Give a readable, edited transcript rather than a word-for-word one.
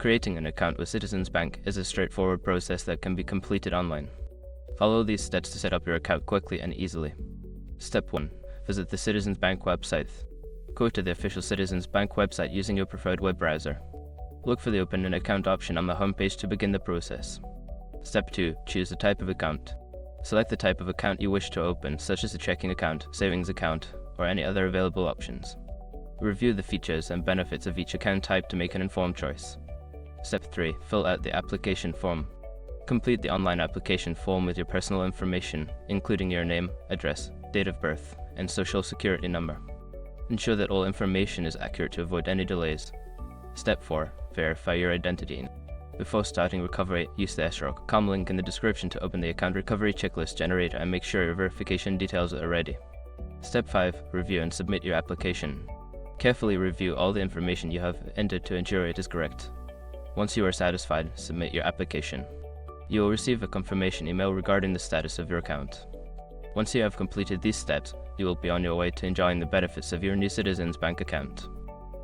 Creating an account with Citizens Bank is a straightforward process that can be completed online. Follow these steps to set up your account quickly and easily. Step 1. Visit the Citizens Bank website. Go to the official Citizens Bank website using your preferred web browser. Look for the Open an Account option on the homepage to begin the process. Step 2. Choose the type of account. Select the type of account you wish to open, such as a checking account, savings account, or any other available options. Review the features and benefits of each account type to make an informed choice. Step 3. Fill out the application form. Complete the online application form with your personal information, including your name, address, date of birth, and social security number. Ensure that all information is accurate to avoid any delays. Step 4. Verify your identity. Before starting recovery, use the SROC.com link in the description to open the account recovery checklist generator and make sure your verification details are ready. Step 5. Review and submit your application. Carefully review all the information you have entered to ensure it is correct. Once you are satisfied, submit your application. You will receive a confirmation email regarding the status of your account. Once you have completed these steps, you will be on your way to enjoying the benefits of your new Citizens Bank account.